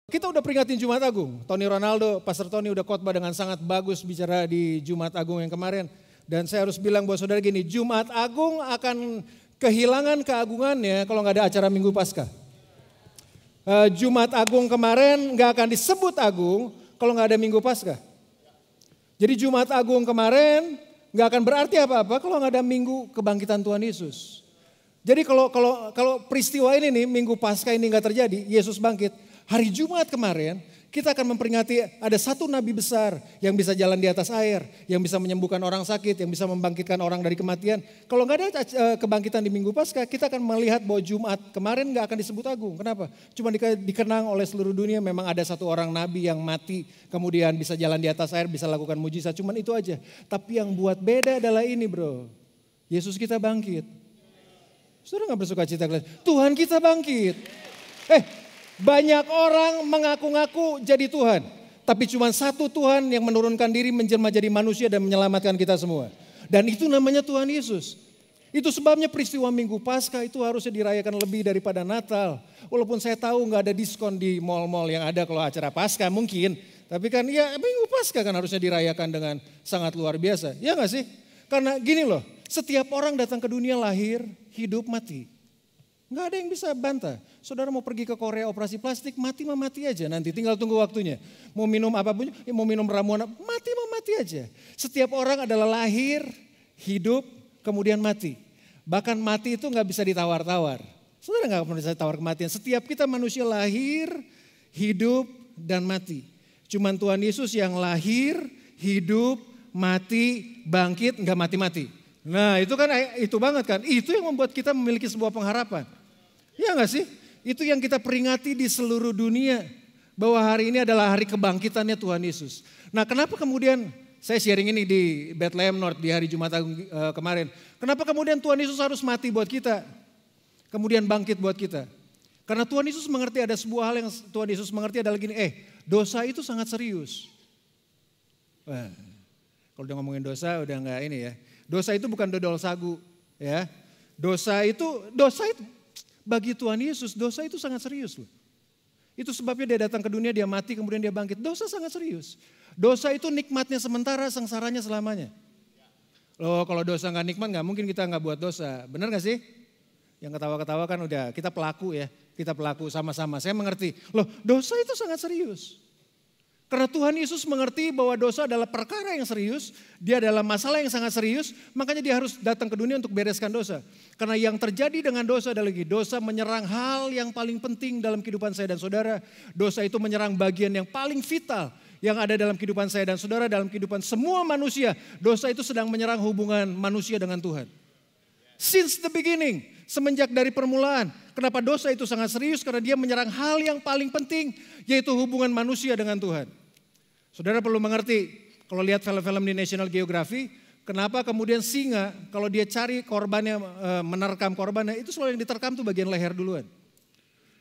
Kita udah peringatin Jumat Agung. Tony Ronaldo, Pastor Tony udah khotbah dengan sangat bagus bicara di Jumat Agung yang kemarin. Dan saya harus bilang buat saudara gini, Jumat Agung akan kehilangan keagungannya kalau nggak ada acara Minggu Paskah. Jumat Agung kemarin nggak akan disebut agung kalau nggak ada Minggu Paskah. Jadi Jumat Agung kemarin nggak akan berarti apa-apa kalau nggak ada Minggu kebangkitan Tuhan Yesus. Jadi kalau peristiwa ini nih, Minggu Paskah ini nggak terjadi, Yesus bangkit. Hari Jumat kemarin kita akan memperingati ada satu nabi besar yang bisa jalan di atas air, yang bisa menyembuhkan orang sakit, yang bisa membangkitkan orang dari kematian. Kalau nggak ada kebangkitan di Minggu Paskah, kita akan melihat bahwa Jumat kemarin nggak akan disebut agung. Kenapa? Cuma dikenang oleh seluruh dunia memang ada satu orang nabi yang mati, kemudian bisa jalan di atas air, bisa lakukan mujizat. Cuman itu aja. Tapi yang buat beda adalah ini bro, Yesus kita bangkit. Saudara nggak bersuka cita? Tuhan kita bangkit. Banyak orang mengaku-ngaku jadi Tuhan. Tapi cuma satu Tuhan yang menurunkan diri menjelma jadi manusia dan menyelamatkan kita semua. Dan itu namanya Tuhan Yesus. Itu sebabnya peristiwa Minggu Paskah itu harusnya dirayakan lebih daripada Natal. Walaupun saya tahu nggak ada diskon di mal-mal yang ada kalau acara Paskah mungkin. Tapi kan ya Minggu Paskah kan harusnya dirayakan dengan sangat luar biasa. Ya nggak sih? Karena gini loh, setiap orang datang ke dunia lahir, hidup, mati. Nggak ada yang bisa bantah. Saudara mau pergi ke Korea operasi plastik, mati mah mati aja nanti. Tinggal tunggu waktunya. Mau minum apapun, mau minum ramuan, mati mah mati aja. Setiap orang adalah lahir, hidup, kemudian mati. Bahkan mati itu nggak bisa ditawar-tawar. Saudara nggak pernah bisa tawar kematian. Setiap kita manusia lahir, hidup, dan mati. Cuman Tuhan Yesus yang lahir, hidup, mati, bangkit, nggak mati-mati. Nah itu kan itu banget kan. Itu yang membuat kita memiliki sebuah pengharapan. Ya gak sih? Itu yang kita peringati di seluruh dunia. Bahwa hari ini adalah hari kebangkitannya Tuhan Yesus. Nah kenapa kemudian, saya sharing ini di Bethlehem North di hari Jumat Agung kemarin. Kenapa kemudian Tuhan Yesus harus mati buat kita? Kemudian bangkit buat kita. Karena Tuhan Yesus mengerti ada sebuah hal yang Tuhan Yesus mengerti adalah gini. Dosa itu sangat serius. Wah, kalau udah ngomongin dosa udah gak ini ya. Dosa itu bukan dodol sagu ya. Dosa itu bagi Tuhan Yesus, dosa itu sangat serius loh. Itu sebabnya dia datang ke dunia, dia mati, kemudian dia bangkit. Dosa sangat serius. Dosa itu nikmatnya sementara, sengsaranya selamanya. Loh kalau dosa gak nikmat gak mungkin kita gak buat dosa. Benar gak sih? Yang ketawa-ketawa kan udah kita pelaku ya. Kita pelaku sama-sama, saya mengerti. Loh dosa itu sangat serius. Karena Tuhan Yesus mengerti bahwa dosa adalah perkara yang serius, dia adalah masalah yang sangat serius, makanya dia harus datang ke dunia untuk bereskan dosa. Karena yang terjadi dengan dosa adalah dosa menyerang hal yang paling penting dalam kehidupan saya dan saudara. Dosa itu menyerang bagian yang paling vital yang ada dalam kehidupan saya dan saudara, dalam kehidupan semua manusia. Dosa itu sedang menyerang hubungan manusia dengan Tuhan. Since the beginning, semenjak dari permulaan. Kenapa dosa itu sangat serius? Karena dia menyerang hal yang paling penting, yaitu hubungan manusia dengan Tuhan. Saudara perlu mengerti, kalau lihat film-film di National Geographic, kenapa kemudian singa kalau dia cari korbannya, menerkam korbannya, itu selalu yang diterkam tuh bagian leher duluan.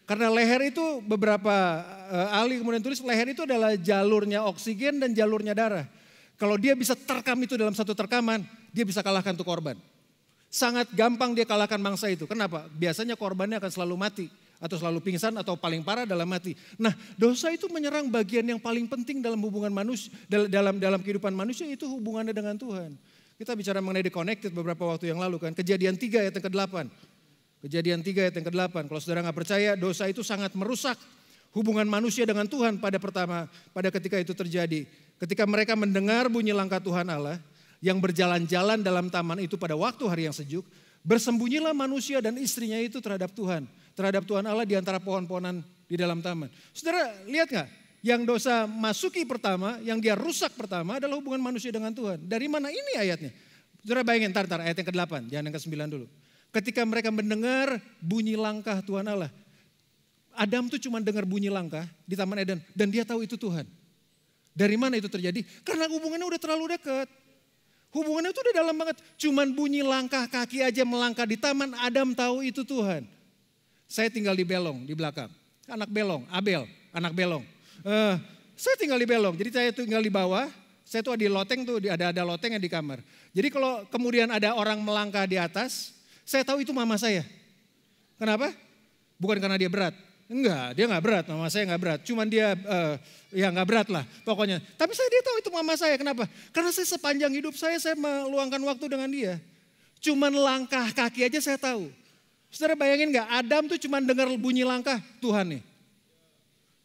Karena leher itu beberapa ahli kemudian tulis, leher itu adalah jalurnya oksigen dan jalurnya darah. Kalau dia bisa terkam itu dalam satu terkaman, dia bisa kalahkan tuh korban. Sangat gampang dia kalahkan mangsa itu. Kenapa? Biasanya korbannya akan selalu mati. Atau selalu pingsan atau paling parah dalam mati. Nah dosa itu menyerang bagian yang paling penting dalam hubungan manusia. Dalam kehidupan manusia itu hubungannya dengan Tuhan. Kita bicara mengenai The Connected beberapa waktu yang lalu kan. Kejadian 3 ayat yang ke-8. Kejadian 3 ayat yang ke-8. Kalau saudara gak percaya dosa itu sangat merusak hubungan manusia dengan Tuhan pada ketika itu terjadi. Ketika mereka mendengar bunyi langkah Tuhan Allah. Yang berjalan-jalan dalam taman itu pada waktu hari yang sejuk, bersembunyilah manusia dan istrinya itu terhadap Tuhan Allah di antara pohon-pohonan di dalam taman. Saudara lihat gak? Yang dosa masuki pertama, yang dia rusak pertama adalah hubungan manusia dengan Tuhan. Dari mana ini ayatnya? Saudara bayangin, ntar ayat yang ke-8, jangan yang ke-9 dulu. Ketika mereka mendengar bunyi langkah Tuhan Allah. Adam tuh cuma dengar bunyi langkah di Taman Eden dan dia tahu itu Tuhan. Dari mana itu terjadi? Karena hubungannya udah terlalu dekat. Hubungannya itu udah dalam banget. Cuman bunyi langkah kaki aja melangkah di taman, Adam tahu itu Tuhan. Saya tinggal di Belong, di belakang. Anak Belong, Abel, anak Belong. Saya tinggal di Belong, jadi saya tinggal di bawah. Saya tuh di loteng tuh, ada lotengnya di kamar. Jadi kalau kemudian ada orang melangkah di atas, saya tahu itu mama saya. Kenapa? Bukan karena dia berat, Enggak, dia nggak berat, mama saya nggak berat. Cuman dia ya nggak berat lah pokoknya. Tapi dia tahu itu mama saya, kenapa? Karena saya sepanjang hidup saya meluangkan waktu dengan dia. Cuman langkah kaki aja saya tahu. Saudara bayangin nggak, Adam tuh cuman dengar bunyi langkah Tuhan nih.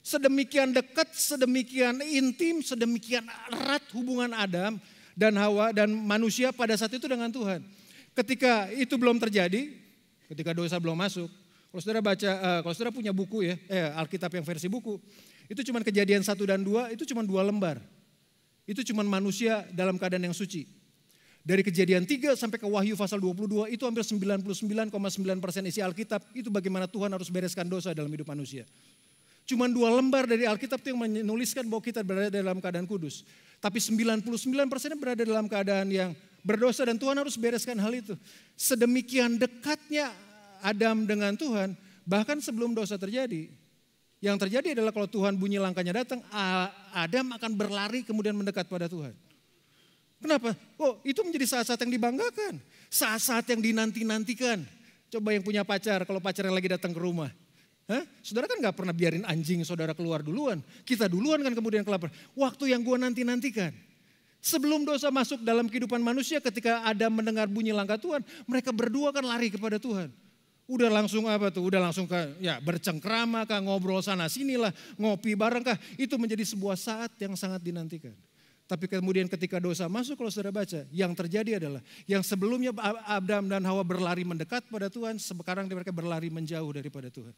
Sedemikian dekat, sedemikian intim, sedemikian erat hubungan Adam dan Hawa dan manusia pada saat itu dengan Tuhan. Ketika itu belum terjadi, ketika dosa belum masuk, kalau saudara baca, kalau saudara punya buku ya, Alkitab yang versi buku, itu cuma Kejadian 1 dan 2, itu cuma 2 lembar. Itu cuma manusia dalam keadaan yang suci. Dari Kejadian 3 sampai ke Wahyu pasal 22, itu hampir 99,9% isi Alkitab, itu bagaimana Tuhan harus bereskan dosa dalam hidup manusia. Cuma 2 lembar dari Alkitab itu yang menuliskan bahwa kita berada dalam keadaan kudus. Tapi 99% berada dalam keadaan yang berdosa dan Tuhan harus bereskan hal itu. Sedemikian dekatnya Adam dengan Tuhan, bahkan sebelum dosa terjadi. Yang terjadi adalah kalau Tuhan bunyi langkahnya datang, Adam akan berlari kemudian mendekat pada Tuhan. Kenapa? Oh, itu menjadi saat-saat yang dibanggakan. Saat-saat yang dinanti-nantikan. Coba yang punya pacar, kalau pacarnya lagi datang ke rumah. Saudara kan gak pernah biarin anjing saudara keluar duluan. Kita duluan kan kemudian kelapar. Waktu yang gue nanti-nantikan. Sebelum dosa masuk dalam kehidupan manusia, ketika Adam mendengar bunyi langkah Tuhan, mereka berdua kan lari kepada Tuhan. Udah langsung Udah langsung bercengkrama kah, ngobrol sana sini lah, ngopi bareng kah. Itu menjadi sebuah saat yang sangat dinantikan. Tapi kemudian ketika dosa masuk, kalau saudara baca, yang terjadi adalah yang sebelumnya Adam dan Hawa berlari mendekat pada Tuhan, sekarang mereka berlari menjauh daripada Tuhan.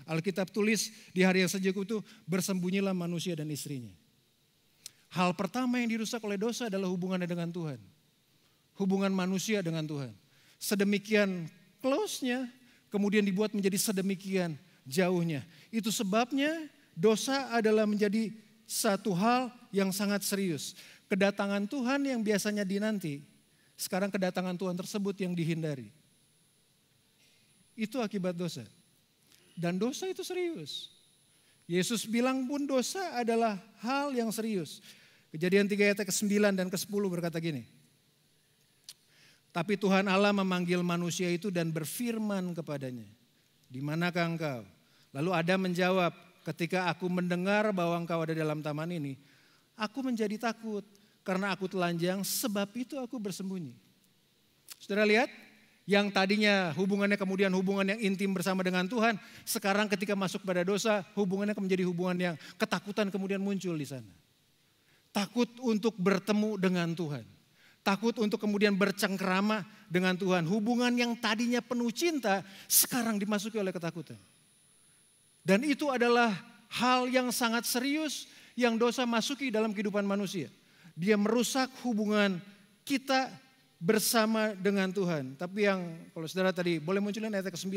Alkitab tulis di hari yang sejuk itu, bersembunyilah manusia dan istrinya. Hal pertama yang dirusak oleh dosa adalah hubungannya dengan Tuhan. Hubungan manusia dengan Tuhan. Sedemikian close-nya, kemudian dibuat menjadi sedemikian jauhnya. Itu sebabnya dosa adalah menjadi satu hal yang sangat serius. Kedatangan Tuhan yang biasanya dinanti, sekarang kedatangan Tuhan tersebut yang dihindari. Itu akibat dosa. Dan dosa itu serius. Yesus bilang pun dosa adalah hal yang serius. Kejadian 3 ayat ke-9 dan ke-10 berkata gini. Tapi Tuhan Allah memanggil manusia itu dan berfirman kepadanya, di manakah engkau? Lalu Adam menjawab, ketika aku mendengar bahwa engkau ada dalam taman ini, aku menjadi takut karena aku telanjang, sebab itu aku bersembunyi. Saudara lihat, yang tadinya hubungannya kemudian hubungan yang intim bersama dengan Tuhan, sekarang ketika masuk pada dosa, hubungannya menjadi hubungan yang ketakutan kemudian muncul di sana. Takut untuk bertemu dengan Tuhan. Takut untuk kemudian bercengkrama dengan Tuhan. Hubungan yang tadinya penuh cinta, sekarang dimasuki oleh ketakutan. Dan itu adalah hal yang sangat serius yang dosa masuki dalam kehidupan manusia. Dia merusak hubungan kita bersama dengan Tuhan. Tapi yang kalau saudara tadi boleh munculin ayat ke-9.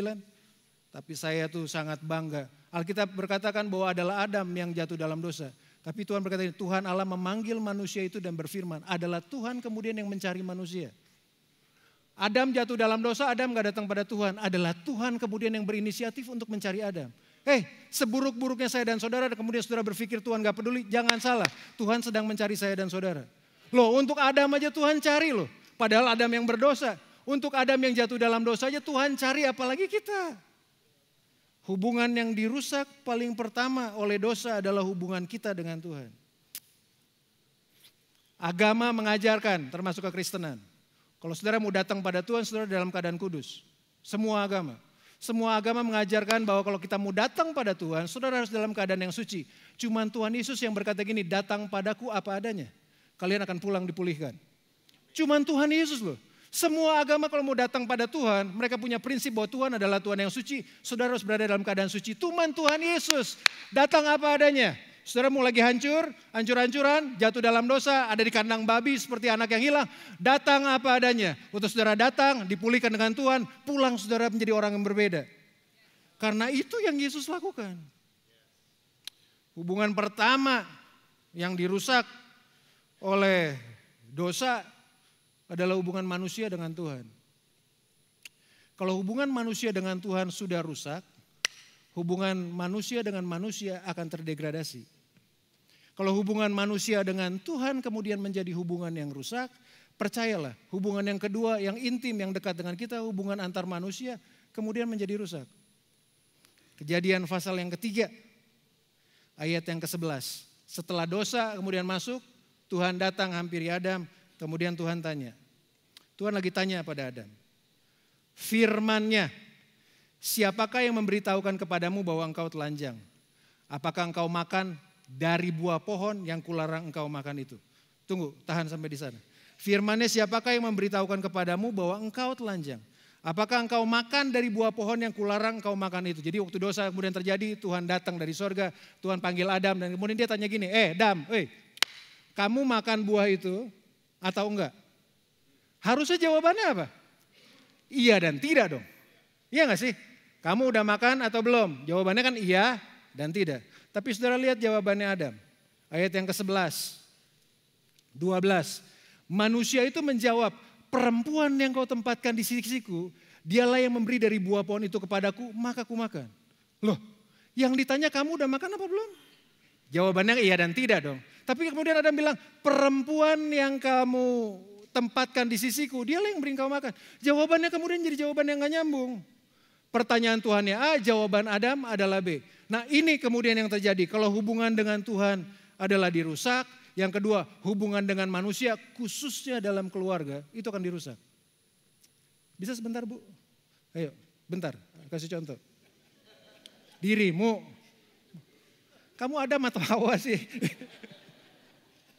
Tapi saya tuh sangat bangga. Alkitab berkatakan bahwa adalah Adam yang jatuh dalam dosa. Tapi Tuhan berkata, Tuhan Allah memanggil manusia itu dan berfirman. Adalah Tuhan kemudian yang mencari manusia. Adam jatuh dalam dosa, Adam gak datang pada Tuhan. Adalah Tuhan kemudian yang berinisiatif untuk mencari Adam. Seburuk-buruknya saya dan saudara, kemudian saudara berpikir Tuhan gak peduli. Jangan salah, Tuhan sedang mencari saya dan saudara. Loh, untuk Adam aja Tuhan cari loh. Padahal Adam yang berdosa. Untuk Adam yang jatuh dalam dosa aja Tuhan cari, apalagi kita. Hubungan yang dirusak paling pertama oleh dosa adalah hubungan kita dengan Tuhan. Agama mengajarkan, termasuk kekristenan. Kalau saudara mau datang pada Tuhan, saudara dalam keadaan kudus. Semua agama. Semua agama mengajarkan bahwa kalau kita mau datang pada Tuhan, saudara harus dalam keadaan yang suci. Cuman Tuhan Yesus yang berkata gini, datang padaku apa adanya. Kalian akan pulang dipulihkan. Cuman Tuhan Yesus loh. Semua agama kalau mau datang pada Tuhan, mereka punya prinsip bahwa Tuhan adalah Tuhan yang suci. Saudara harus berada dalam keadaan suci. Cuman Tuhan Yesus datang apa adanya. Saudara mau lagi hancur-hancuran, jatuh dalam dosa, ada di kandang babi seperti anak yang hilang. Datang apa adanya. Waktu saudara datang, dipulihkan dengan Tuhan, pulang saudara menjadi orang yang berbeda. Karena itu yang Yesus lakukan. Hubungan pertama yang dirusak oleh dosa adalah hubungan manusia dengan Tuhan. Kalau hubungan manusia dengan Tuhan sudah rusak, hubungan manusia dengan manusia akan terdegradasi. Kalau hubungan manusia dengan Tuhan kemudian menjadi hubungan yang rusak, percayalah hubungan yang kedua yang intim yang dekat dengan kita, hubungan antar manusia kemudian menjadi rusak. Kejadian pasal yang ketiga, ayat yang ke-11. Setelah dosa kemudian masuk, Tuhan datang hampiri Adam, kemudian Tuhan tanya. Tuhan lagi tanya pada Adam. Firman-Nya, siapakah yang memberitahukan kepadamu bahwa engkau telanjang? Apakah engkau makan dari buah pohon yang kularang engkau makan itu? Tunggu, tahan sampai di sana. Firman-Nya, siapakah yang memberitahukan kepadamu bahwa engkau telanjang? Apakah engkau makan dari buah pohon yang kularang engkau makan itu? Jadi waktu dosa kemudian terjadi, Tuhan datang dari sorga, Tuhan panggil Adam dan kemudian dia tanya gini, Adam, kamu makan buah itu atau enggak? Harusnya jawabannya apa? Iya dan tidak dong. Iya gak sih? Kamu udah makan atau belum? Jawabannya kan iya dan tidak. Tapi saudara lihat jawabannya Adam. Ayat yang ke-11, 12. Manusia itu menjawab, perempuan yang kau tempatkan di sisiku, dialah yang memberi dari buah pohon itu kepadaku, maka ku makan. Loh, yang ditanya kamu udah makan apa belum? Jawabannya iya dan tidak dong. Tapi kemudian Adam bilang, perempuan yang kamu tempatkan di sisiku, dialah yang beri kau makan. Jawabannya kemudian jadi jawaban yang gak nyambung. Pertanyaan Tuhannya A, jawaban Adam adalah B. Nah ini kemudian yang terjadi, kalau hubungan dengan Tuhan adalah dirusak, yang kedua, hubungan dengan manusia khususnya dalam keluarga itu akan dirusak. Bisa sebentar Bu? Ayo, bentar, kasih contoh. Dirimu, kamu Adam atau Hawa sih?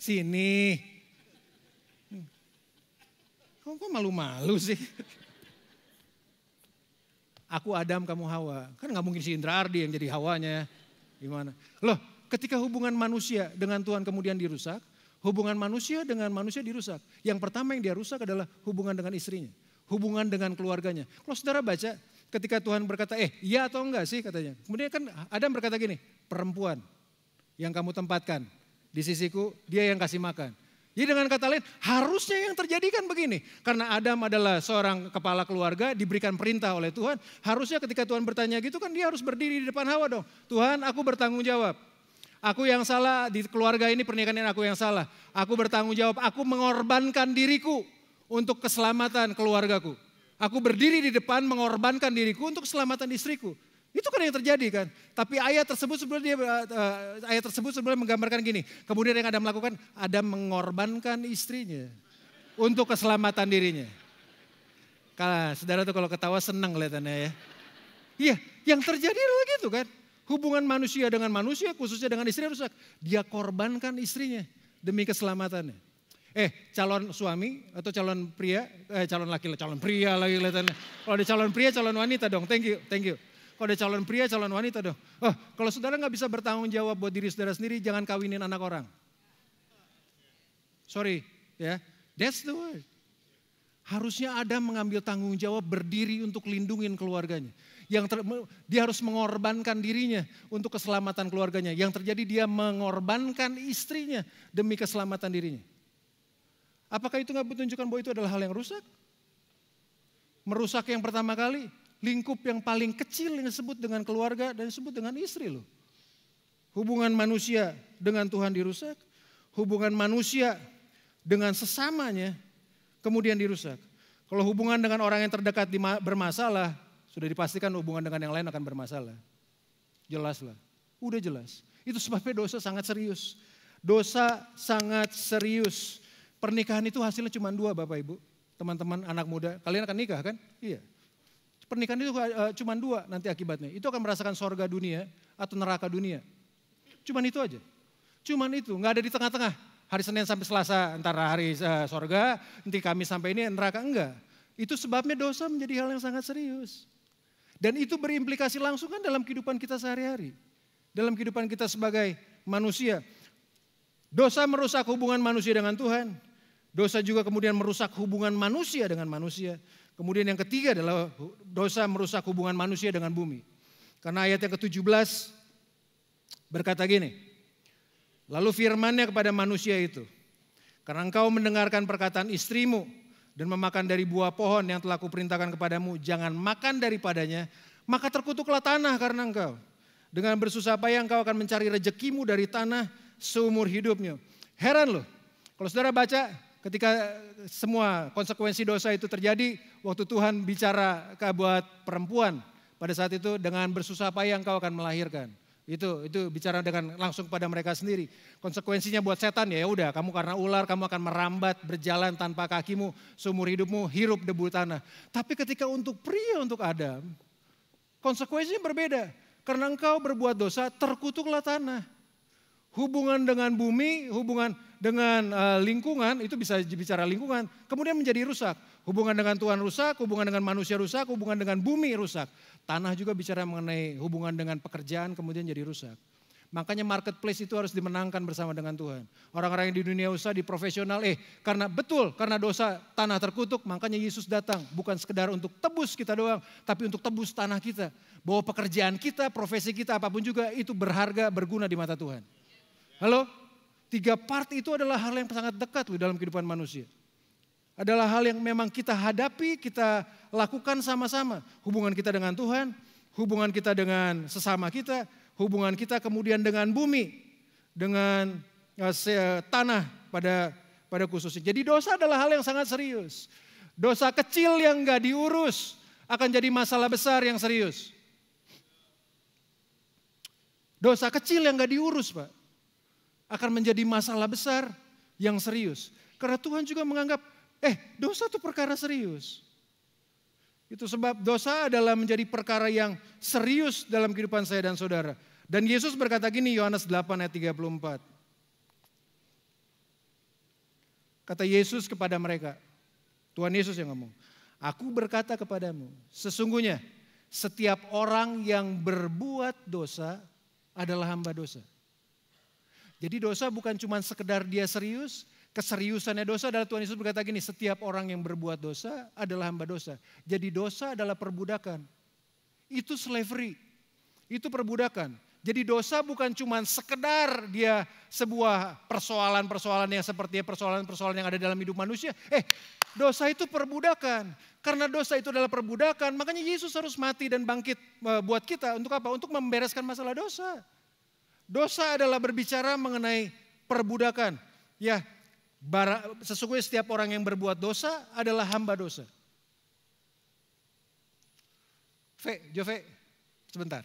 Sini. Kamu kok malu-malu sih? Aku Adam, kamu Hawa. Kan gak mungkin si Indra Ardi yang jadi Hawanya. Gimana? Loh, ketika hubungan manusia dengan Tuhan kemudian dirusak, hubungan manusia dengan manusia dirusak. Yang pertama yang dia rusak adalah hubungan dengan istrinya, hubungan dengan keluarganya. Kalau saudara baca, ketika Tuhan berkata, iya atau enggak sih katanya. Kemudian kan Adam berkata gini, perempuan yang kamu tempatkan di sisiku, dia yang kasih makan. Jadi dengan kata lain, harusnya yang terjadi kan begini. Karena Adam adalah seorang kepala keluarga, diberikan perintah oleh Tuhan. Harusnya ketika Tuhan bertanya gitu kan dia harus berdiri di depan Hawa dong. Tuhan, aku bertanggung jawab. Aku yang salah di keluarga ini, pernikahan ini aku yang salah. Aku bertanggung jawab, aku mengorbankan diriku untuk keselamatan keluargaku. Aku berdiri di depan mengorbankan diriku untuk keselamatan istriku. Itu kan yang terjadi kan. Tapi ayat tersebut sebenarnya menggambarkan gini. Kemudian yang Adam lakukan, Adam mengorbankan istrinya untuk keselamatan dirinya. Saudara tuh kalau ketawa senang kelihatannya ya. Iya, yang terjadi adalah gitu kan. Hubungan manusia dengan manusia, khususnya dengan istri rusak. Dia korbankan istrinya demi keselamatannya. Calon suami atau calon pria, calon pria lagi kelihatannya. Kalau ada calon pria, calon wanita dong. Thank you. Kalau ada calon pria, calon wanita dong. Kalau saudara gak bisa bertanggung jawab buat diri saudara sendiri, jangan kawinin anak orang. Sorry ya, that's the word. Harusnya Adam mengambil tanggung jawab berdiri untuk lindungin keluarganya. Dia harus mengorbankan dirinya untuk keselamatan keluarganya. Yang terjadi dia mengorbankan istrinya demi keselamatan dirinya. Apakah itu gak menunjukkan bahwa itu adalah hal yang rusak? Merusak yang pertama kali. Lingkup yang paling kecil yang disebut dengan keluarga dan disebut dengan istri loh. Hubungan manusia dengan Tuhan dirusak. Hubungan manusia dengan sesamanya kemudian dirusak. Kalau hubungan dengan orang yang terdekat bermasalah, sudah dipastikan hubungan dengan yang lain akan bermasalah. Jelas lah, udah jelas. Itu sebabnya dosa sangat serius. Dosa sangat serius. Pernikahan itu hasilnya cuma 2 Bapak Ibu. Teman-teman anak muda, kalian akan nikah kan? Iya. Pernikahan itu cuma 2 nanti akibatnya. Itu akan merasakan sorga dunia atau neraka dunia. Cuman itu aja. Cuman itu, gak ada di tengah-tengah. Hari Senin sampai Selasa antara hari sorga, nanti Kamis sampai ini neraka, enggak. Itu sebabnya dosa menjadi hal yang sangat serius. Dan itu berimplikasi langsung kan dalam kehidupan kita sehari-hari. Dalam kehidupan kita sebagai manusia. Dosa merusak hubungan manusia dengan Tuhan. Dosa juga kemudian merusak hubungan manusia dengan manusia. Kemudian yang ketiga adalah dosa merusak hubungan manusia dengan bumi. Karena ayat yang ke-17 berkata gini. Lalu firman-Nya kepada manusia itu. Karena engkau mendengarkan perkataan istrimu dan memakan dari buah pohon yang telah kuperintahkan kepadamu. Jangan makan daripadanya. Maka terkutuklah tanah karena engkau. Dengan bersusah payah engkau akan mencari rezekimu dari tanah seumur hidupnya. Heran loh. Kalau saudara baca ketika semua konsekuensi dosa itu terjadi, waktu Tuhan bicara buat perempuan pada saat itu dengan bersusah payah engkau akan melahirkan. Itu bicara dengan langsung kepada mereka sendiri. Konsekuensinya buat setan ya udah, kamu karena ular kamu akan merambat berjalan tanpa kakimu seumur hidupmu, hirup debu tanah. Tapi ketika untuk pria, untuk Adam, konsekuensinya berbeda. Karena engkau berbuat dosa, terkutuklah tanah. Hubungan dengan bumi, hubungan dengan lingkungan, itu bisa bicara lingkungan, kemudian menjadi rusak. Hubungan dengan Tuhan rusak, hubungan dengan manusia rusak, hubungan dengan bumi rusak. Tanah juga bicara mengenai hubungan dengan pekerjaan, kemudian jadi rusak. Makanya marketplace itu harus dimenangkan bersama dengan Tuhan. Orang-orang yang di dunia usaha, di profesional, karena dosa tanah terkutuk, makanya Yesus datang. Bukan sekedar untuk tebus kita doang, tapi untuk tebus tanah kita. Bahwa pekerjaan kita, profesi kita, apapun juga itu berharga, berguna di mata Tuhan. Halo? 3 part itu adalah hal yang sangat dekat loh dalam kehidupan manusia. Adalah hal yang memang kita hadapi, kita lakukan sama-sama. Hubungan kita dengan Tuhan, hubungan kita dengan sesama kita, hubungan kita kemudian dengan bumi, dengan tanah pada khususnya. Jadi dosa adalah hal yang sangat serius. Dosa kecil yang gak diurus akan jadi masalah besar yang serius. Dosa kecil yang gak diurus, Pak, akan menjadi masalah besar yang serius. Karena Tuhan juga menganggap, dosa itu perkara serius. Itu sebab dosa adalah menjadi perkara yang serius dalam kehidupan saya dan saudara. Dan Yesus berkata gini, Yohanes 8 ayat 34. Kata Yesus kepada mereka, Tuhan Yesus yang ngomong, aku berkata kepadamu, sesungguhnya setiap orang yang berbuat dosa adalah hamba dosa. Jadi dosa bukan cuma sekedar dia serius, keseriusannya dosa adalah Tuhan Yesus berkata gini, setiap orang yang berbuat dosa adalah hamba dosa. Jadi dosa adalah perbudakan. Itu slavery, itu perbudakan. Jadi dosa bukan cuma sekedar dia sebuah persoalan-persoalan yang seperti persoalan-persoalan yang ada dalam hidup manusia. Dosa itu perbudakan. Karena dosa itu adalah perbudakan, makanya Yesus harus mati dan bangkit buat kita. Untuk apa? Untuk membereskan masalah dosa. Dosa adalah berbicara mengenai perbudakan. Ya, sesungguhnya setiap orang yang berbuat dosa adalah hamba dosa. Jove, sebentar.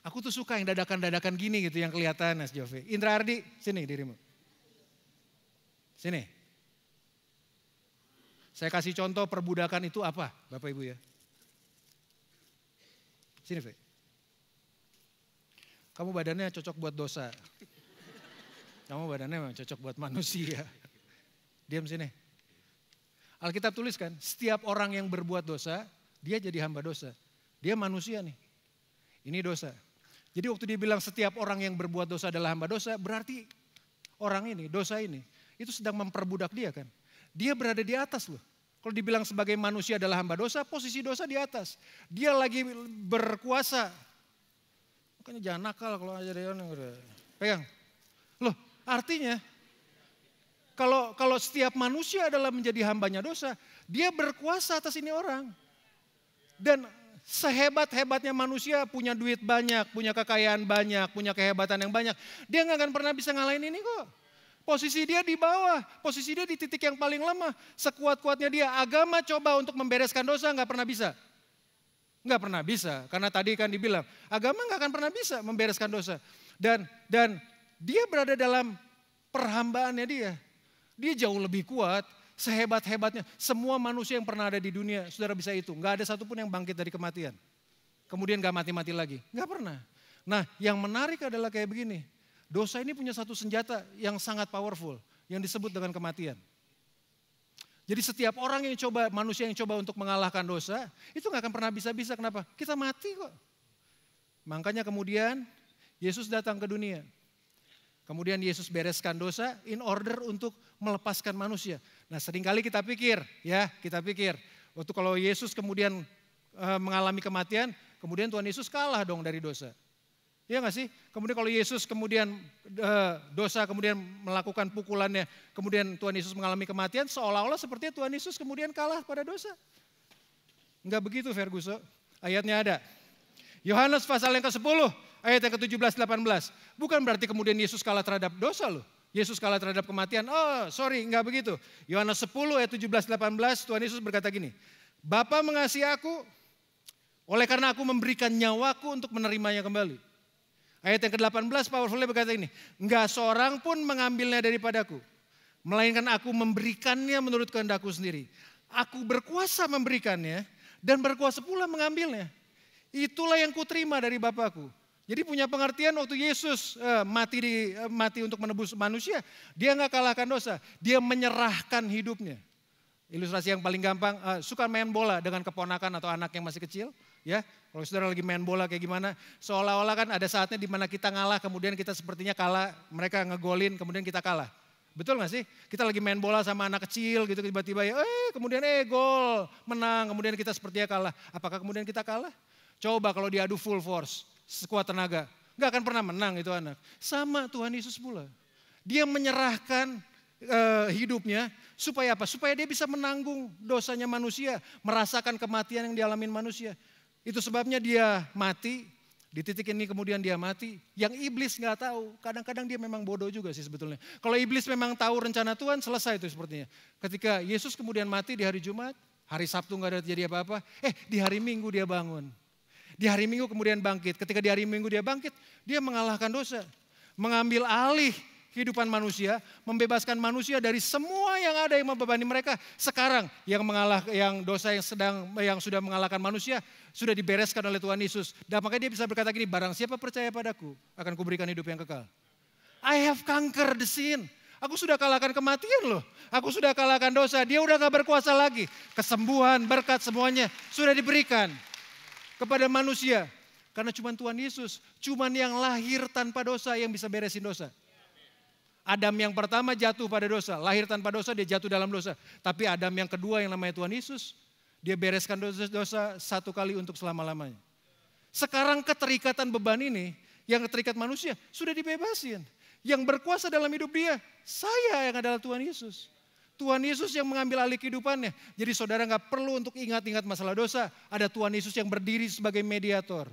Aku tuh suka yang dadakan-dadakan gini gitu, yang kelihatan Mas Jove. Indra Ardi, sini dirimu. Sini. Saya kasih contoh perbudakan itu apa, Bapak Ibu ya. Sini, Fe. Kamu badannya cocok buat dosa. Kamu badannya memang cocok buat manusia. Diam sini. Alkitab tuliskan, setiap orang yang berbuat dosa, dia jadi hamba dosa. Dia manusia nih. Ini dosa. Jadi waktu dia bilang setiap orang yang berbuat dosa adalah hamba dosa, berarti orang ini, dosa ini, itu sedang memperbudak dia kan. Dia berada di atas loh. Kalau dibilang sebagai manusia adalah hamba dosa, posisi dosa di atas. Dia lagi berkuasa. Makanya jangan nakal kalau aja dia pegang. Loh, artinya kalau setiap manusia adalah menjadi hambanya dosa, dia berkuasa atas ini orang. Dan sehebat-hebatnya manusia punya duit banyak, punya kekayaan banyak, punya kehebatan yang banyak, dia nggak akan pernah bisa ngalahin ini kok. Posisi dia di bawah, posisi dia di titik yang paling lemah. Sekuat-kuatnya dia, agama coba untuk membereskan dosa nggak pernah bisa. Nggak pernah bisa, karena tadi kan dibilang, agama nggak akan pernah bisa membereskan dosa. Dan dia berada dalam perhambaannya dia. Dia jauh lebih kuat, sehebat-hebatnya. Semua manusia yang pernah ada di dunia, saudara bisa itu. Nggak ada satupun yang bangkit dari kematian. Kemudian nggak mati-mati lagi. Nggak pernah. Nah yang menarik adalah kayak begini. Dosa ini punya satu senjata yang sangat powerful. Yang disebut dengan kematian. Jadi setiap orang yang coba, manusia yang coba untuk mengalahkan dosa, itu nggak akan pernah bisa-bisa. Kenapa? Kita mati kok. Makanya kemudian Yesus datang ke dunia. Kemudian Yesus bereskan dosa in order untuk melepaskan manusia. Nah seringkali kita pikir, waktu kalau Yesus kemudian mengalami kematian, kemudian Tuhan Yesus kalah dong dari dosa. Iya gak sih? Kemudian kalau Yesus kemudian dosa kemudian melakukan pukulannya, kemudian Tuhan Yesus mengalami kematian, seolah-olah sepertinya Tuhan Yesus kemudian kalah pada dosa. Enggak begitu Ferguson, ayatnya ada. Yohanes pasal yang ke-10, ayat yang ke-17-18. Bukan berarti kemudian Yesus kalah terhadap dosa loh. Yesus kalah terhadap kematian, enggak begitu. Yohanes 10 ayat 17-18, Tuhan Yesus berkata gini, Bapa mengasihi aku, Oleh karena aku memberikan nyawaku untuk menerimanya kembali. Ayat yang ke-18 powerfulnya berkata ini, enggak seorang pun mengambilnya daripadaku, melainkan aku memberikannya menurut kehendakku sendiri. Aku berkuasa memberikannya dan berkuasa pula mengambilnya. Itulah yang kuterima dari Bapakku. Jadi punya pengertian waktu Yesus mati untuk menebus manusia, dia nggak kalahkan dosa, dia menyerahkan hidupnya. Ilustrasi yang paling gampang, suka main bola dengan keponakan atau anak yang masih kecil, ya. Kalau saudara lagi main bola kayak gimana, seolah-olah kan ada saatnya di mana kita ngalah, kemudian kita sepertinya kalah, mereka ngegolin, kemudian kita kalah. Betul gak sih? Kita lagi main bola sama anak kecil gitu, tiba-tiba kemudian gol, menang, kemudian kita sepertinya kalah. Apakah kemudian kita kalah? Coba kalau diadu full force, sekuat tenaga, gak akan pernah menang itu anak. Sama Tuhan Yesus pula. Dia menyerahkan hidupnya supaya apa? Supaya dia bisa menanggung dosanya manusia, merasakan kematian yang dialami manusia. Itu sebabnya dia mati, di titik ini kemudian dia mati. Yang iblis gak tahu, kadang-kadang dia memang bodoh juga sih sebetulnya. Kalau iblis memang tahu rencana Tuhan, selesai itu sepertinya. Ketika Yesus kemudian mati di hari Jumat, hari Sabtu gak ada terjadi apa-apa, di hari Minggu dia bangun. Di hari Minggu kemudian bangkit. Ketika di hari Minggu dia bangkit, dia mengalahkan dosa. Mengambil alih kehidupan manusia, membebaskan manusia dari semua yang ada yang membebani mereka. Sekarang yang dosa yang sudah mengalahkan manusia sudah dibereskan oleh Tuhan Yesus. Dan makanya dia bisa berkata gini, barang siapa percaya padaku akan kuberikan hidup yang kekal. I have conquered the sin. Aku sudah kalahkan kematian loh. Aku sudah kalahkan dosa. Dia udah gak berkuasa lagi. Kesembuhan, berkat semuanya sudah diberikan kepada manusia. Karena cuma Tuhan Yesus, cuma yang lahir tanpa dosa yang bisa beresin dosa. Adam yang pertama jatuh pada dosa, lahir tanpa dosa, dia jatuh dalam dosa. Tapi Adam yang kedua yang namanya Tuhan Yesus, dia bereskan dosa satu kali untuk selama-lamanya. Sekarang keterikatan beban ini, yang terikat manusia, sudah dibebasin. Yang berkuasa dalam hidup dia, saya yang adalah Tuhan Yesus. Tuhan Yesus yang mengambil alih kehidupannya. Jadi saudara gak perlu untuk ingat-ingat masalah dosa. Ada Tuhan Yesus yang berdiri sebagai mediator,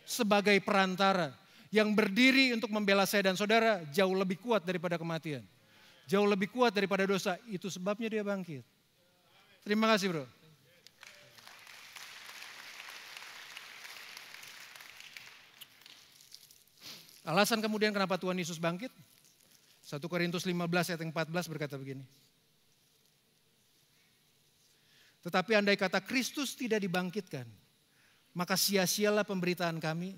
sebagai perantara. Yang berdiri untuk membela saya dan saudara jauh lebih kuat daripada kematian. Jauh lebih kuat daripada dosa. Itu sebabnya dia bangkit. Terima kasih bro. Alasan kemudian kenapa Tuhan Yesus bangkit. 1 Korintus 15 ayat 14 berkata begini. Tetapi andai kata Kristus tidak dibangkitkan, maka sia-sialah pemberitaan kami.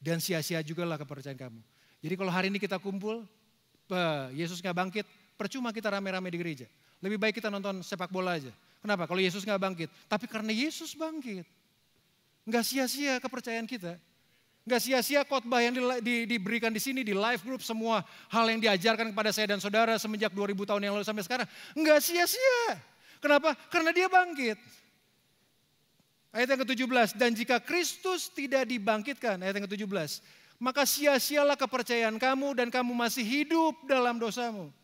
Dan sia-sia juga lah kepercayaan kamu. Jadi kalau hari ini kita kumpul, Yesus gak bangkit, percuma kita rame-rame di gereja. Lebih baik kita nonton sepak bola aja. Kenapa? Kalau Yesus gak bangkit. Tapi karena Yesus bangkit. Gak sia-sia kepercayaan kita. Gak sia-sia khotbah yang diberikan di sini, di live group, semua hal yang diajarkan kepada saya dan saudara semenjak 2000 tahun yang lalu sampai sekarang. Gak sia-sia. Kenapa? Karena dia bangkit. Ayat yang ke-17, dan jika Kristus tidak dibangkitkan, ayat yang ke-17, maka sia-sialah kepercayaan kamu dan kamu masih hidup dalam dosamu.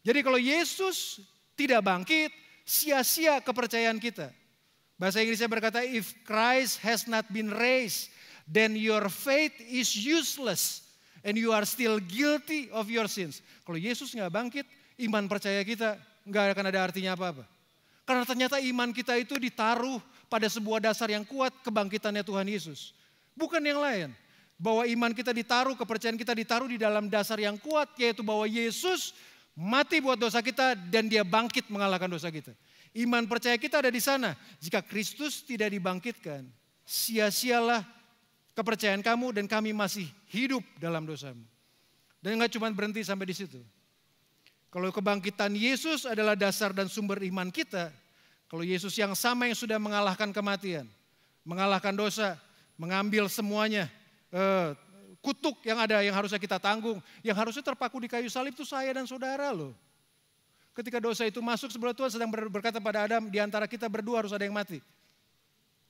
Jadi kalau Yesus tidak bangkit, sia-sia kepercayaan kita. Bahasa Inggrisnya berkata, if Christ has not been raised, then your faith is useless and you are still guilty of your sins. Kalau Yesus nggak bangkit, iman percaya kita nggak akan ada artinya apa-apa. Karena ternyata iman kita itu ditaruh pada sebuah dasar yang kuat, kebangkitannya Tuhan Yesus. Bukan yang lain. Bahwa iman kita ditaruh, kepercayaan kita ditaruh di dalam dasar yang kuat, yaitu bahwa Yesus mati buat dosa kita dan dia bangkit mengalahkan dosa kita. Iman percaya kita ada di sana. Jika Kristus tidak dibangkitkan, sia-sialah kepercayaan kamu dan kami masih hidup dalam dosamu. Dan gak cuma berhenti sampai di situ. Kalau kebangkitan Yesus adalah dasar dan sumber iman kita, kalau Yesus yang sama yang sudah mengalahkan kematian, mengalahkan dosa, mengambil semuanya, kutuk yang ada yang harusnya kita tanggung, yang harusnya terpaku di kayu salib itu saya dan saudara loh. Ketika dosa itu masuk sebelah Tuhan sedang berkata pada Adam, di antara kita berdua harus ada yang mati.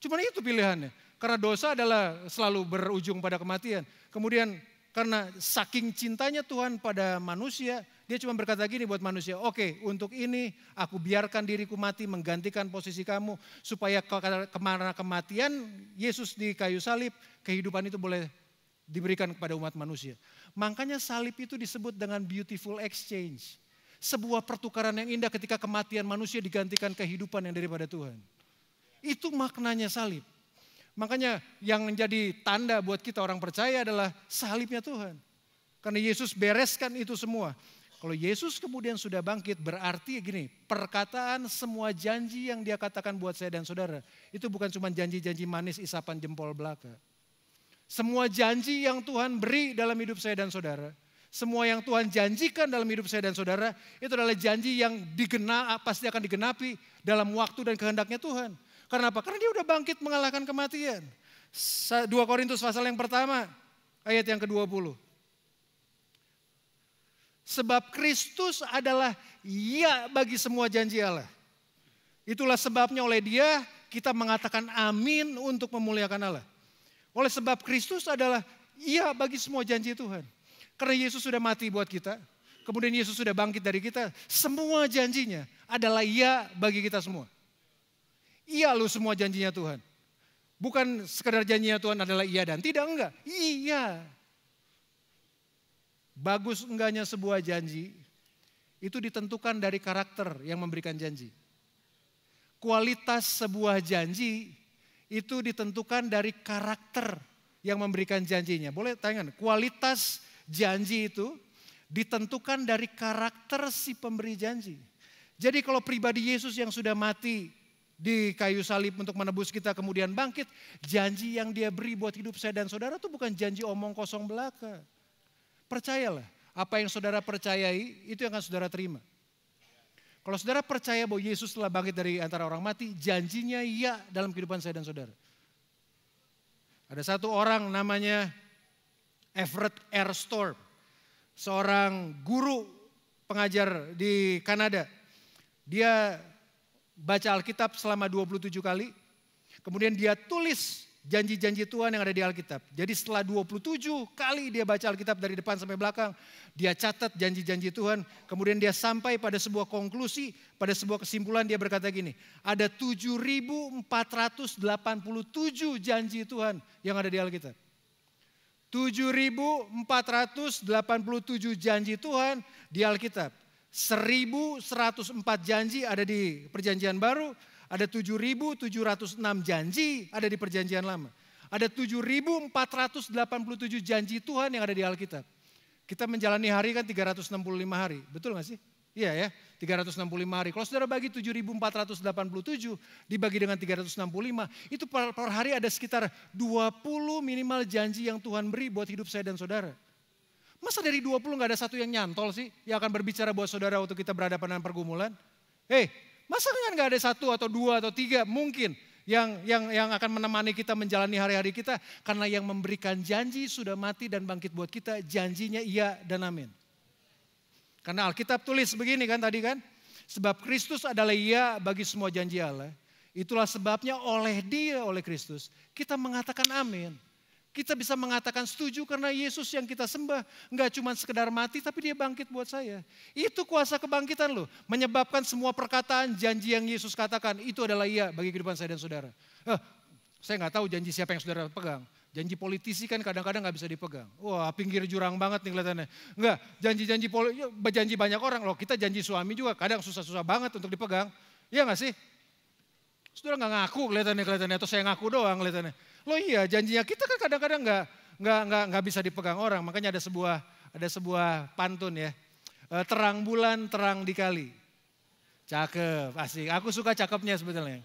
Cuma itu pilihannya, karena dosa adalah selalu berujung pada kematian. Kemudian karena saking cintanya Tuhan pada manusia, dia cuma berkata gini buat manusia, oke, untuk ini aku biarkan diriku mati menggantikan posisi kamu. Supaya kemana kematian Yesus di kayu salib, kehidupan itu boleh diberikan kepada umat manusia. Makanya salib itu disebut dengan beautiful exchange. Sebuah pertukaran yang indah ketika kematian manusia digantikan kehidupan yang daripada Tuhan. Itu maknanya salib. Makanya yang menjadi tanda buat kita orang percaya adalah salibnya Tuhan. Karena Yesus bereskan itu semua. Kalau Yesus kemudian sudah bangkit, berarti gini, perkataan semua janji yang dia katakan buat saya dan saudara, itu bukan cuma janji-janji manis isapan jempol belaka. Semua janji yang Tuhan beri dalam hidup saya dan saudara, semua yang Tuhan janjikan dalam hidup saya dan saudara, itu adalah janji yang pasti akan digenapi dalam waktu dan kehendaknya Tuhan. Karena apa? Karena dia udah bangkit mengalahkan kematian. 2 Korintus pasal yang pertama, ayat yang ke-20. Sebab Kristus adalah ya bagi semua janji Allah. Itulah sebabnya oleh dia kita mengatakan amin untuk memuliakan Allah. Oleh sebab Kristus adalah ya bagi semua janji Tuhan. Karena Yesus sudah mati buat kita. Kemudian Yesus sudah bangkit dari kita. Semua janjinya adalah ya bagi kita semua. Iya loh semua janjinya Tuhan. Bukan sekedar janjinya Tuhan adalah iya dan tidak, enggak. Iya. Bagus enggaknya sebuah janji, itu ditentukan dari karakter yang memberikan janji. Kualitas sebuah janji, itu ditentukan dari karakter yang memberikan janjinya. Boleh tanyakan, kualitas janji itu ditentukan dari karakter si pemberi janji. Jadi kalau pribadi Yesus yang sudah mati di kayu salib untuk menebus kita kemudian bangkit, janji yang dia beri buat hidup saya dan saudara itu bukan janji omong kosong belaka. Percayalah, apa yang saudara percayai itu yang akan saudara terima. Kalau saudara percaya bahwa Yesus telah bangkit dari antara orang mati, janjinya iya dalam kehidupan saya dan saudara. Ada satu orang namanya Everett R. Storm, seorang guru pengajar di Kanada. Dia baca Alkitab selama 27 kali, kemudian dia tulis janji-janji Tuhan yang ada di Alkitab. Jadi setelah 27 kali dia baca Alkitab dari depan sampai belakang, dia catat janji-janji Tuhan, kemudian dia sampai pada sebuah konklusi, pada sebuah kesimpulan dia berkata gini, ada 7.487 janji Tuhan yang ada di Alkitab. 7.487 janji Tuhan di Alkitab. 1.104 janji ada di Perjanjian Baru. Ada 7.706 janji ada di Perjanjian Lama. Ada 7.487 janji Tuhan yang ada di Alkitab. Kita menjalani hari kan 365 hari, betul gak sih? Iya ya, 365 hari. Kalau saudara bagi 7.487 dibagi dengan 365, itu per hari ada sekitar 20 minimal janji yang Tuhan beri buat hidup saya dan saudara. Masa dari 20 gak ada satu yang nyantol sih, yang akan berbicara buat saudara waktu kita berhadapan dengan pergumulan? Masa kan gak ada satu atau dua atau tiga mungkin yang akan menemani kita menjalani hari-hari kita. Karena yang memberikan janji sudah mati dan bangkit buat kita, janjinya iya dan amin. Karena Alkitab tulis begini kan tadi kan. Sebab Kristus adalah iya bagi semua janji Allah. Itulah sebabnya oleh dia, oleh Kristus, kita mengatakan amin. Kita bisa mengatakan setuju karena Yesus yang kita sembah enggak cuma sekedar mati tapi dia bangkit buat saya. Itu kuasa kebangkitan loh. Menyebabkan semua perkataan janji yang Yesus katakan itu adalah iya bagi kehidupan saya dan saudara. Saya nggak tahu janji siapa yang saudara pegang. Janji politisi kan kadang-kadang nggak bisa dipegang. Wah pinggir jurang banget nih kelihatannya. Enggak, janji banyak orang loh. Kita janji suami juga kadang susah-susah banget untuk dipegang. Iya nggak sih? Saudara nggak ngaku kelihatannya atau saya ngaku doang kelihatannya. Loh iya janjinya kita kan kadang-kadang nggak bisa dipegang orang. Makanya ada sebuah pantun ya. Terang bulan terang dikali. Cakep, asik. Aku suka cakepnya sebetulnya.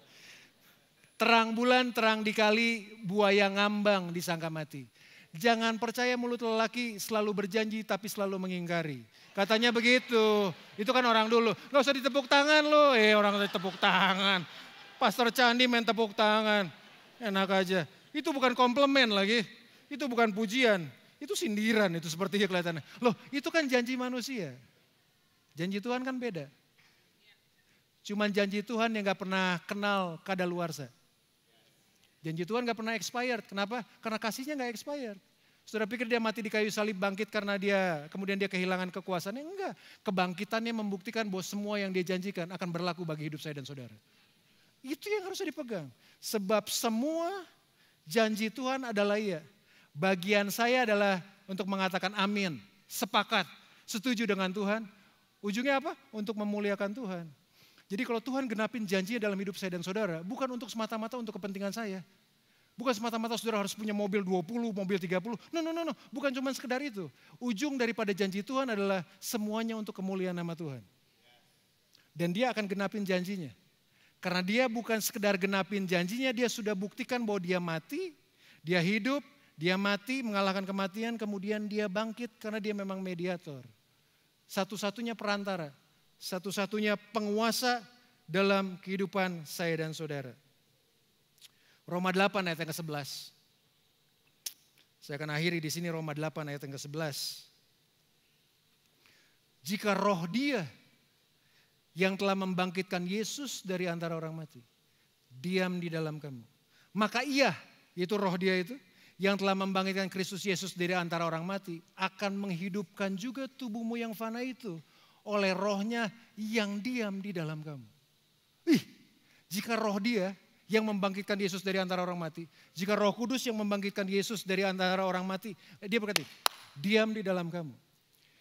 Terang bulan terang dikali, buaya ngambang disangka mati. Jangan percaya mulut lelaki selalu berjanji tapi selalu mengingkari. Katanya begitu. Itu kan orang dulu. Gak usah ditepuk tangan loh. Orang tepuk tangan. Pastor Candi main tepuk tangan. Enak aja. Itu bukan komplimen lagi. Itu bukan pujian. Itu sindiran itu sepertinya kelihatannya. Loh itu kan janji manusia. Janji Tuhan kan beda. Cuman janji Tuhan yang gak pernah kenal kadaluarsa. Janji Tuhan gak pernah expired. Kenapa? Karena kasihnya gak expired. Saudara pikir dia mati di kayu salib bangkit karena kemudian dia kehilangan kekuasaannya? Enggak. Kebangkitannya membuktikan bahwa semua yang dia janjikan akan berlaku bagi hidup saya dan saudara. Itu yang harus dipegang. Sebab semua janji Tuhan adalah iya. Bagian saya adalah untuk mengatakan amin. Sepakat, setuju dengan Tuhan. Ujungnya apa? Untuk memuliakan Tuhan. Jadi kalau Tuhan genapin janjinya dalam hidup saya dan saudara, bukan untuk semata-mata untuk kepentingan saya. Bukan semata-mata saudara harus punya mobil 20, mobil 30. No. Bukan cuma sekedar itu. Ujung daripada janji Tuhan adalah semuanya untuk kemuliaan nama Tuhan. Dan dia akan genapin janjinya. Karena dia bukan sekedar genapin janjinya, dia sudah buktikan bahwa dia mati, dia hidup, dia mati mengalahkan kematian, kemudian dia bangkit karena dia memang mediator. Satu-satunya perantara, satu-satunya penguasa dalam kehidupan saya dan saudara. Roma 8 ayat yang ke-11. Saya akan akhiri di sini Roma 8 ayat yang ke-11. Jika roh dia yang telah membangkitkan Yesus dari antara orang mati diam di dalam kamu, maka ia, yaitu roh dia itu, yang telah membangkitkan Kristus Yesus dari antara orang mati, akan menghidupkan juga tubuhmu yang fana itu oleh rohnya yang diam di dalam kamu. Jika roh dia yang membangkitkan Yesus dari antara orang mati, jika Roh Kudus yang membangkitkan Yesus dari antara orang mati, dia berkata, diam di dalam kamu.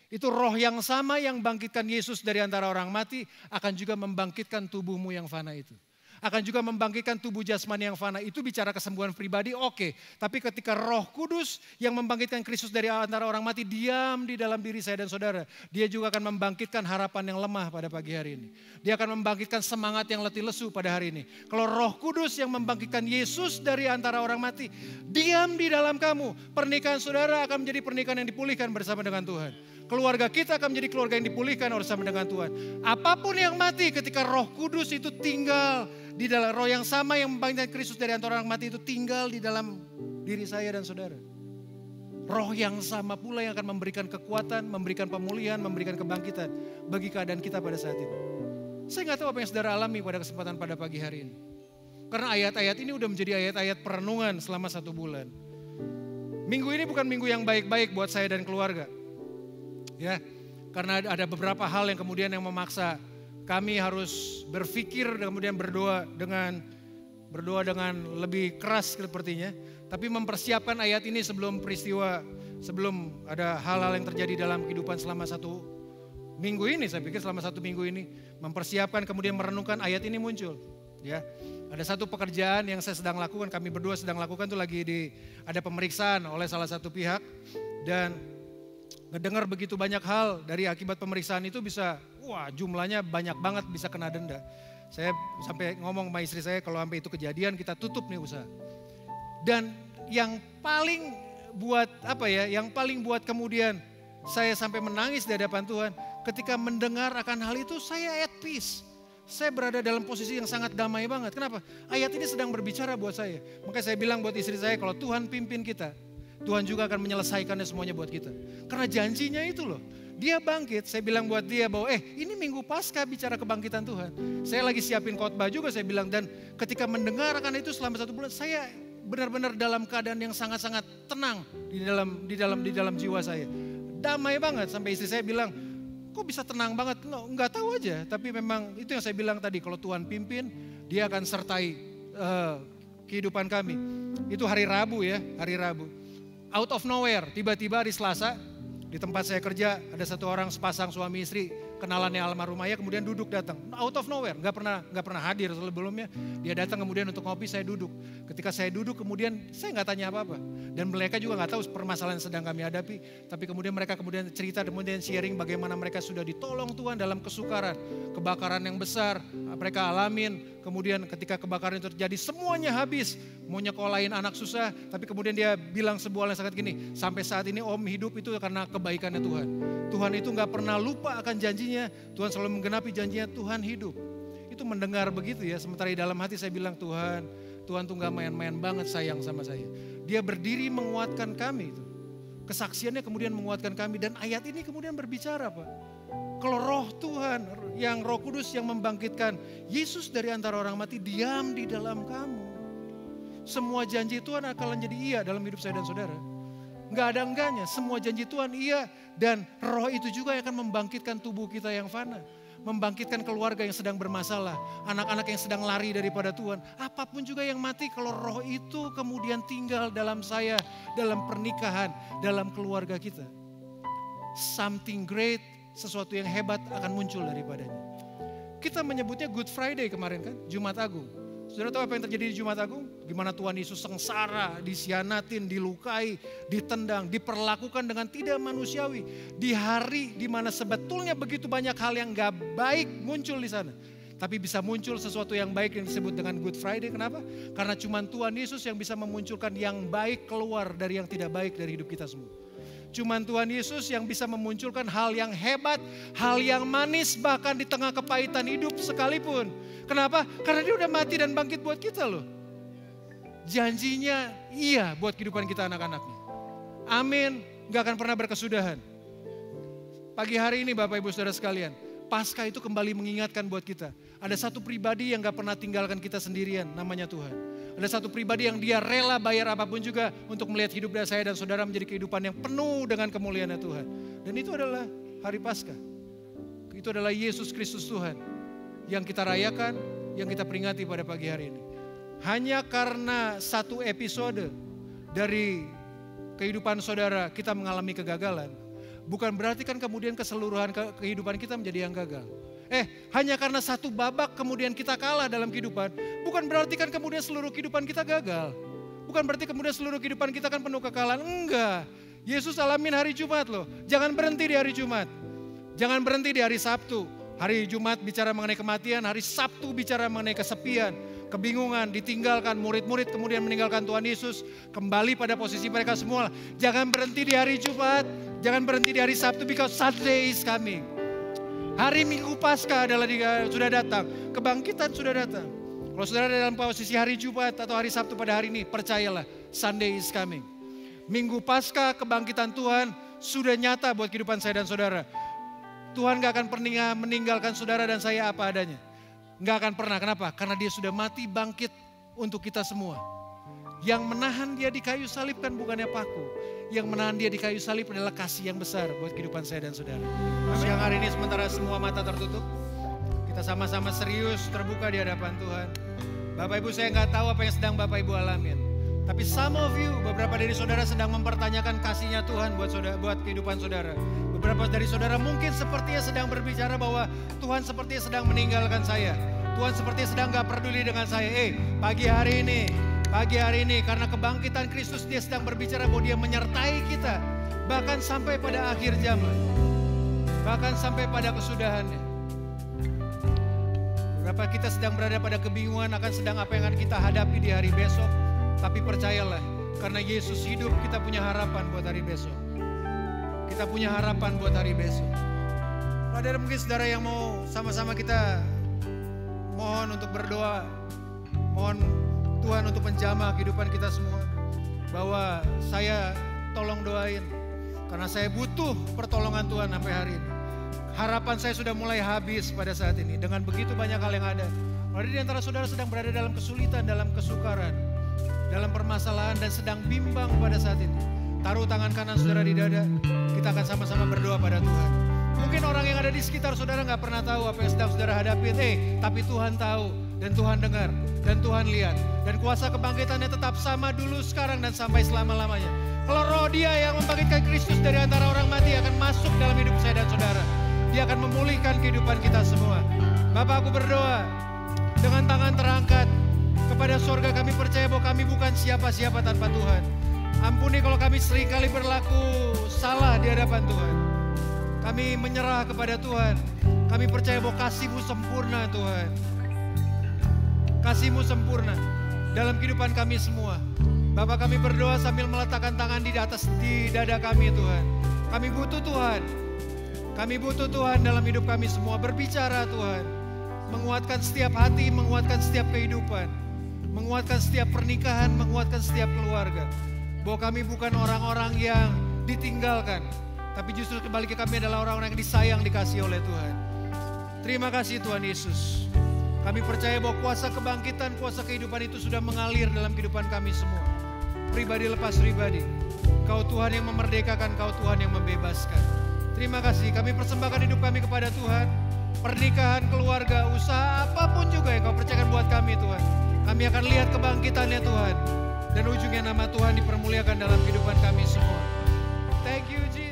Itu roh yang sama yang bangkitkan Yesus dari antara orang mati akan juga membangkitkan tubuhmu yang fana itu. Akan juga membangkitkan tubuh jasmani yang fana. Itu bicara kesembuhan pribadi, oke. Tapi ketika Roh Kudus yang membangkitkan Kristus dari antara orang mati diam di dalam diri saya dan saudara, dia juga akan membangkitkan harapan yang lemah pada pagi hari ini. Dia akan membangkitkan semangat yang letih lesu pada hari ini. Kalau Roh Kudus yang membangkitkan Yesus dari antara orang mati diam di dalam kamu, pernikahan saudara akan menjadi pernikahan yang dipulihkan bersama dengan Tuhan. Keluarga kita akan menjadi keluarga yang dipulihkan bersama dengan Tuhan. Apapun yang mati ketika Roh Kudus itu tinggal di dalam, roh yang sama yang membangkitkan Kristus dari antara orang mati itu tinggal di dalam diri saya dan saudara. Roh yang sama pula yang akan memberikan kekuatan, memberikan pemulihan, memberikan kebangkitan bagi keadaan kita pada saat ini. Saya nggak tahu apa yang saudara alami pada kesempatan pada pagi hari ini. Karena ayat-ayat ini udah menjadi ayat-ayat perenungan selama 1 bulan. Minggu ini bukan minggu yang baik-baik buat saya dan keluarga. Ya, karena ada beberapa hal yang kemudian yang memaksa kami harus berpikir dan kemudian berdoa dengan lebih keras sepertinya. Tapi mempersiapkan ayat ini sebelum peristiwa, sebelum ada hal-hal yang terjadi dalam kehidupan selama 1 minggu ini. Saya pikir selama 1 minggu ini mempersiapkan kemudian merenungkan ayat ini muncul. Ya, ada satu pekerjaan yang saya sedang lakukan, kami berdua sedang lakukan tuh lagi ada pemeriksaan oleh salah satu pihak dan ngedengar begitu banyak hal dari akibat pemeriksaan itu bisa, jumlahnya banyak banget bisa kena denda. Saya sampai ngomong sama istri saya kalau sampai itu kejadian kita tutup nih usaha. Dan yang paling buat kemudian saya sampai menangis di hadapan Tuhan ketika mendengar akan hal itu saya at peace. Saya berada dalam posisi yang sangat damai banget. Kenapa? Ayat ini sedang berbicara buat saya. Makanya saya bilang buat istri saya kalau Tuhan pimpin kita, Tuhan juga akan menyelesaikannya semuanya buat kita. Karena janjinya itu loh. Dia bangkit, saya bilang buat dia bahwa ini minggu Paskah bicara kebangkitan Tuhan. Saya lagi siapin khotbah juga saya bilang, dan ketika mendengarkan itu selama 1 bulan saya benar-benar dalam keadaan yang sangat-sangat tenang di dalam jiwa saya. Damai banget sampai istri saya bilang, kok bisa tenang banget? Enggak tahu aja, tapi memang itu yang saya bilang tadi, kalau Tuhan pimpin, dia akan sertai kehidupan kami. Itu hari Rabu ya, hari Rabu. Out of nowhere, tiba-tiba hari Selasa di tempat saya kerja ada satu orang sepasang suami istri kenalannya almarhum ayah kemudian duduk datang out of nowhere, nggak pernah hadir sebelumnya. Dia datang kemudian untuk ngopi, saya duduk. Ketika saya duduk kemudian saya nggak tanya apa-apa dan mereka juga nggak tahu permasalahan yang sedang kami hadapi. Tapi kemudian mereka kemudian cerita kemudian sharing bagaimana mereka sudah ditolong Tuhan dalam kesukaran, kebakaran yang besar mereka alamin. Kemudian ketika kebakaran itu terjadi semuanya habis, mau nyekolahin anak susah. Tapi kemudian dia bilang sebuah hal yang sangat gini, sampai saat ini om hidup itu karena kebaikannya Tuhan. Tuhan itu gak pernah lupa akan janjinya, Tuhan selalu menggenapi janjinya, Tuhan hidup. Itu mendengar begitu ya, sementara di dalam hati saya bilang Tuhan tuh gak main-main banget sayang sama saya. Dia berdiri menguatkan kami itu. Kesaksiannya kemudian menguatkan kami dan ayat ini kemudian berbicara Pak. Kalau roh Tuhan, yang Roh Kudus yang membangkitkan Yesus dari antara orang mati diam di dalam kamu. Semua janji Tuhan akan menjadi iya dalam hidup saya dan saudara. Enggak ada enggaknya, semua janji Tuhan iya. Dan roh itu juga yang akan membangkitkan tubuh kita yang fana. Membangkitkan keluarga yang sedang bermasalah. Anak-anak yang sedang lari daripada Tuhan. Apapun juga yang mati kalau roh itu kemudian tinggal dalam saya. Dalam pernikahan, dalam keluarga kita. Something great, sesuatu yang hebat akan muncul daripadanya. Kita menyebutnya Good Friday kemarin kan, Jumat Agung. Saudara tahu apa yang terjadi di Jumat Agung? Gimana Tuhan Yesus sengsara, disianatin, dilukai, ditendang, diperlakukan dengan tidak manusiawi. Di hari di mana sebetulnya begitu banyak hal yang gak baik muncul di sana. Tapi bisa muncul sesuatu yang baik yang disebut dengan Good Friday. Kenapa? Karena cuma Tuhan Yesus yang bisa memunculkan yang baik keluar dari yang tidak baik dari hidup kita semua. Cuman Tuhan Yesus yang bisa memunculkan hal yang hebat, hal yang manis bahkan di tengah kepahitan hidup sekalipun. Kenapa? Karena dia udah mati dan bangkit buat kita loh. Janjinya iya buat kehidupan kita anak-anaknya. Amin, gak akan pernah berkesudahan. Pagi hari ini Bapak Ibu Saudara sekalian, Paskah itu kembali mengingatkan buat kita. Ada satu pribadi yang gak pernah tinggalkan kita sendirian, namanya Tuhan. Ada satu pribadi yang dia rela bayar apapun juga untuk melihat hidup dari saya dan saudara menjadi kehidupan yang penuh dengan kemuliaan Tuhan. Dan itu adalah hari Paskah. Itu adalah Yesus Kristus Tuhan yang kita rayakan, yang kita peringati pada pagi hari ini. Hanya karena satu episode dari kehidupan saudara kita mengalami kegagalan, bukan berarti kan kemudian keseluruhan kehidupan kita menjadi yang gagal. Hanya karena satu babak kemudian kita kalah dalam kehidupan, bukan berarti kan kemudian seluruh kehidupan kita gagal. Bukan berarti kemudian seluruh kehidupan kita kan penuh kekalahan. Enggak. Yesus alamin hari Jumat loh. Jangan berhenti di hari Jumat. Jangan berhenti di hari Sabtu. Hari Jumat bicara mengenai kematian, hari Sabtu bicara mengenai kesepian, kebingungan, ditinggalkan, murid-murid kemudian meninggalkan Tuhan Yesus, kembali pada posisi mereka semua. Jangan berhenti di hari Jumat, jangan berhenti di hari Sabtu, because Saturday is coming. Hari Minggu Paskah sudah datang, kebangkitan sudah datang. Kalau saudara ada dalam posisi hari Jumat atau hari Sabtu pada hari ini, percayalah, Sunday is coming. Minggu Paskah, kebangkitan Tuhan sudah nyata buat kehidupan saya dan saudara. Tuhan gak akan pernah meninggalkan saudara dan saya apa adanya. Gak akan pernah, kenapa? Karena dia sudah mati bangkit untuk kita semua. Yang menahan dia di kayu salib kan bukannya paku. Yang menahan dia di kayu salib adalah kasih yang besar buat kehidupan saya dan saudara. Siang hari ini sementara semua mata tertutup, kita sama-sama serius terbuka di hadapan Tuhan. Bapak Ibu, saya gak tahu apa yang sedang Bapak Ibu alamin. Tapi some of you, beberapa dari saudara sedang mempertanyakan kasihnya Tuhan buat kehidupan saudara. Beberapa dari saudara mungkin sepertinya sedang berbicara bahwa Tuhan sepertinya sedang meninggalkan saya. Tuhan sepertinya sedang gak peduli dengan saya. Pagi hari ini karena kebangkitan Kristus dia sedang berbicara bahwa dia menyertai kita. Bahkan sampai pada akhir zaman. Bahkan sampai pada kesudahannya. Beberapa kita sedang berada pada kebingungan akan sedang apa yang akan kita hadapi di hari besok. Tapi percayalah, karena Yesus hidup kita punya harapan buat hari besok. Kita punya harapan buat hari besok. Ada mungkin saudara yang mau sama-sama kita mohon untuk berdoa. Mohon Tuhan untuk menjamah kehidupan kita semua. Bahwa saya tolong doain. Karena saya butuh pertolongan Tuhan sampai hari ini. Harapan saya sudah mulai habis pada saat ini. Dengan begitu banyak hal yang ada. Ada di antara saudara sedang berada dalam kesulitan, dalam kesukaran, dalam permasalahan dan sedang bimbang pada saat ini. Taruh tangan kanan saudara di dada. Kita akan sama-sama berdoa pada Tuhan. Mungkin orang yang ada di sekitar saudara gak pernah tahu apa yang sedang saudara hadapin. Tapi Tuhan tahu dan Tuhan dengar dan Tuhan lihat. Dan kuasa kebangkitannya tetap sama dulu, sekarang dan sampai selama-lamanya. Kalau roh dia yang membangkitkan Kristus dari antara orang mati akan masuk dalam hidup saya dan saudara. Dia akan memulihkan kehidupan kita semua. Bapak, aku berdoa dengan tangan terangkat kepada sorga. Kami percaya bahwa kami bukan siapa-siapa tanpa Tuhan. Ampuni kalau kami seringkali berlaku salah di hadapan Tuhan. Kami menyerah kepada Tuhan. Kami percaya bahwa kasih-Mu sempurna Tuhan. Kasih-Mu sempurna dalam kehidupan kami semua. Bapak, kami berdoa sambil meletakkan tangan di dada kami Tuhan. Kami butuh Tuhan. Kami butuh Tuhan dalam hidup kami semua. Berbicara Tuhan. Menguatkan setiap hati, menguatkan setiap kehidupan. Menguatkan setiap pernikahan, menguatkan setiap keluarga. Bahwa kami bukan orang-orang yang ditinggalkan. Tapi justru kembali ke kami adalah orang-orang yang disayang, dikasih oleh Tuhan. Terima kasih Tuhan Yesus. Kami percaya bahwa kuasa kebangkitan, kuasa kehidupan itu sudah mengalir dalam kehidupan kami semua. Pribadi lepas pribadi. Kau Tuhan yang memerdekakan, Kau Tuhan yang membebaskan. Terima kasih, kami persembahkan hidup kami kepada Tuhan. Pernikahan, keluarga, usaha, apapun juga yang Kau percayakan buat kami Tuhan. Kami akan lihat kebangkitannya Tuhan. Dan ujungnya nama Tuhan dipermuliakan dalam kehidupan kami semua. Thank you Jesus.